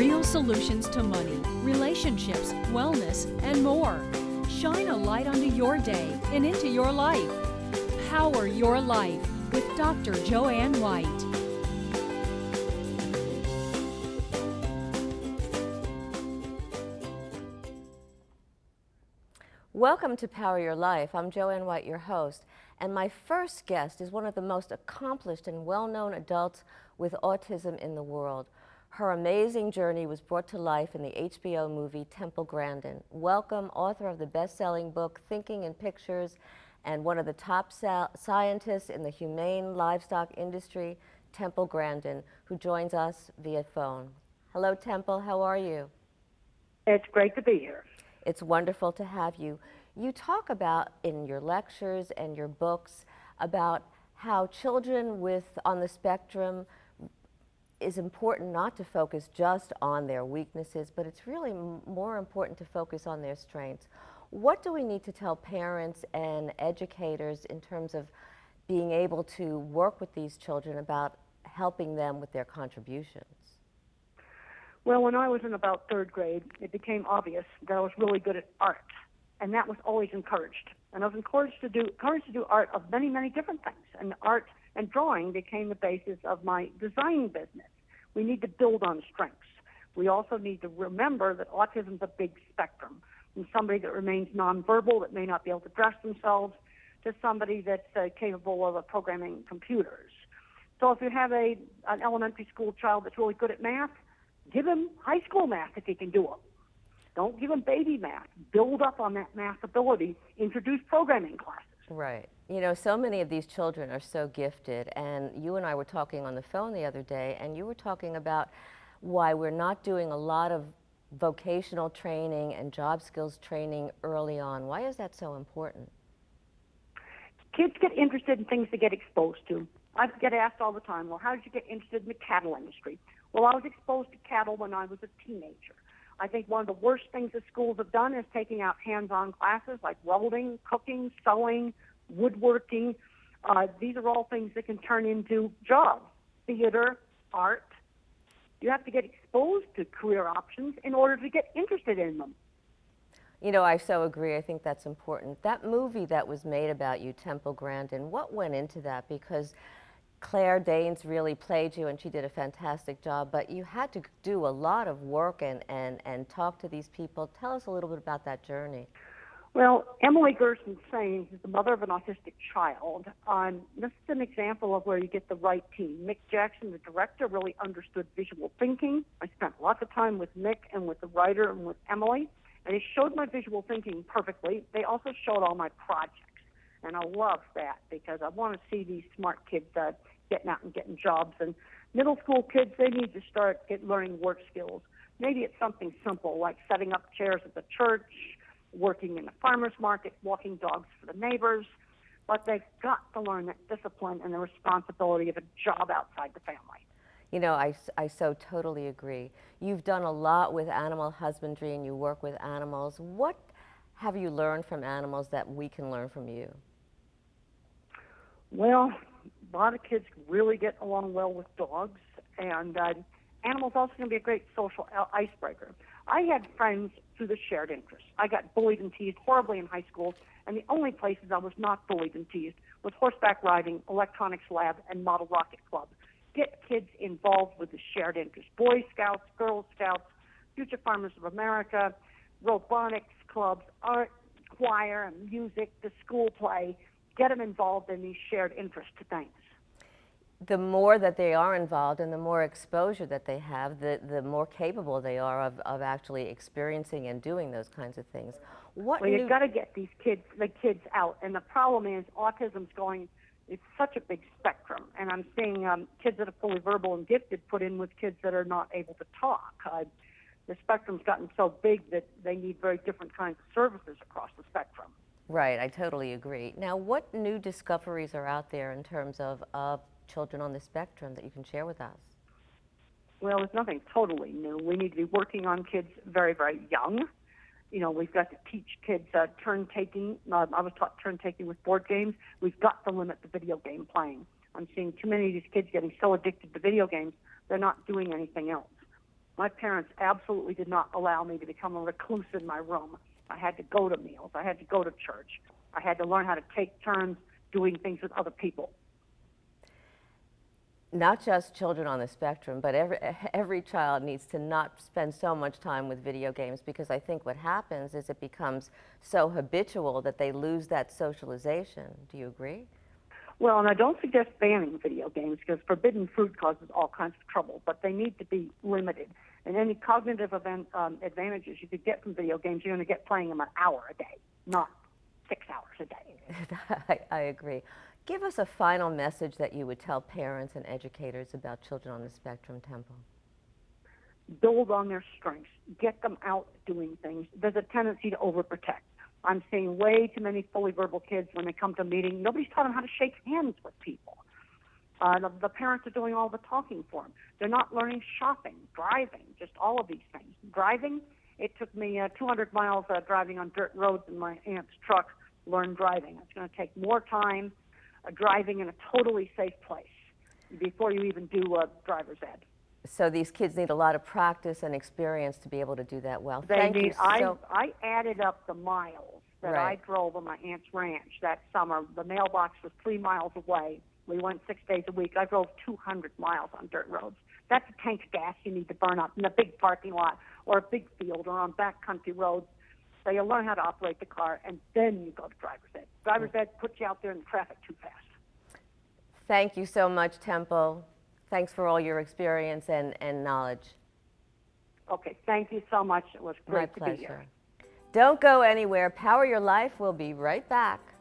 real solutions to money, relationships, wellness, and more. Shine a light onto your day and into your life. Power Your Life with Dr. Joanne White. Welcome to Power Your Life. I'm Joanne White, your host, and my first guest is one of the most accomplished and well-known adults with autism in the world. Her amazing journey was brought to life in the HBO movie Temple Grandin. Welcome, author of the best-selling book Thinking in Pictures and one of the top scientists in the humane livestock industry, Temple Grandin, who joins us via phone. Hello, Temple. How are you? It's great to be here. It's wonderful to have you. You talk about in your lectures and your books about how children on the spectrum is important not to focus just on their weaknesses, but it's really more important to focus on their strengths. What do we need to tell parents and educators in terms of being able to work with these children about helping them with their contributions? Well, when I was in about third grade, it became obvious that I was really good at art, and that was always encouraged. And I was encouraged to do art of many, many different things. And art and drawing became the basis of my design business. We need to build on strengths. We also need to remember that autism is a big spectrum, from somebody that remains nonverbal, that may not be able to dress themselves, to somebody that's capable of programming computers. So if you have an elementary school child that's really good at math, give him high school math if he can do it. Don't give him baby math. Build up on that math ability. Introduce programming classes. Right. You know, so many of these children are so gifted, and you and I were talking on the phone the other day, and you were talking about why we're not doing a lot of vocational training and job skills training early on. Why is that so important? Kids get interested in things they get exposed to. I get asked all the time, well, how did you get interested in the cattle industry? Well, I was exposed to cattle when I was a teenager. I think one of the worst things that schools have done is taking out hands-on classes like welding, cooking, sewing, woodworking. These are all things that can turn into jobs. Theater, art. You have to get exposed to career options in order to get interested in them. You know, I so agree. I think that's important. That movie that was made about you, Temple Grandin, what went into that? Because Claire Danes really played you, and she did a fantastic job, but you had to do a lot of work and talk to these people. Tell us a little bit about that journey. Well, Emily Gerson Sains is the mother of an autistic child. This is an example of where you get the right team. Mick Jackson, the director, really understood visual thinking. I spent lots of time with Mick and with the writer and with Emily, and they showed my visual thinking perfectly. They also showed all my projects, and I love that because I want to see these smart kids getting out and getting jobs. And middle school kids, they need to start learning work skills. Maybe it's something simple like setting up chairs at the church, working in the farmer's market, walking dogs for the neighbors. But they've got to learn that discipline and the responsibility of a job outside the family. You know, I so totally agree. You've done a lot with animal husbandry and you work with animals. What have you learned from animals that we can learn from you? Well, a lot of kids really get along well with dogs, and animals also can be a great social icebreaker. I had friends through the shared interests. I got bullied and teased horribly in high school, and the only places I was not bullied and teased was horseback riding, electronics lab, and model rocket club. Get kids involved with the shared interests. Boy Scouts, Girl Scouts, Future Farmers of America, robotics clubs, art, choir, and music, the school play. Get them involved in these shared interest things. The more that they are involved and the more exposure that they have, the more capable they are of actually experiencing and doing those kinds of things. Well, you've got to get the kids out. And the problem is it's such a big spectrum. And I'm seeing kids that are fully verbal and gifted put in with kids that are not able to talk. The spectrum's gotten so big that they need very different kinds of services across the spectrum. Right, I totally agree. Now, what new discoveries are out there in terms of children on the spectrum that you can share with us? Well, there's nothing totally new. We need to be working on kids very, very young. You know, we've got to teach kids turn-taking. I was taught turn-taking with board games. We've got to limit the video game playing. I'm seeing too many of these kids getting so addicted to video games, they're not doing anything else. My parents absolutely did not allow me to become a recluse in my room. I had to go to meals. I had to go to church. I had to learn how to take turns doing things with other people. Not just children on the spectrum, but every child needs to not spend so much time with video games, because I think what happens is it becomes so habitual that they lose that socialization. Do you agree? Well, and I don't suggest banning video games, because forbidden fruit causes all kinds of trouble, but they need to be limited. And any cognitive advantages you could get from video games, you're going to get playing them an hour a day, not 6 hours a day. I agree. Give us a final message that you would tell parents and educators about children on the spectrum, Temple. Build on their strengths. Get them out doing things. There's a tendency to overprotect. I'm seeing way too many fully verbal kids when they come to a meeting. Nobody's taught them how to shake hands with people. The parents are doing all the talking for them. They're not learning shopping, driving, just all of these things. Driving, it took me 200 miles driving on dirt roads in my aunt's truck to learn driving. It's going to take more time driving in a totally safe place before you even do driver's ed. So these kids need a lot of practice and experience to be able to do that well. I added up the miles that I drove on my aunt's ranch that summer. The mailbox was 3 miles away. We went 6 days a week. I drove 200 miles on dirt roads. That's a tank of gas you need to burn up in a big parking lot or a big field or on backcountry roads. So you learn how to operate the car, and then you go to driver's ed. Driver's ed puts you out there in the traffic too fast. Thank you so much, Temple. Thanks for all your experience and knowledge. Okay, thank you so much. It was great My pleasure. to be here. Don't go anywhere. Power Your Life will be right back.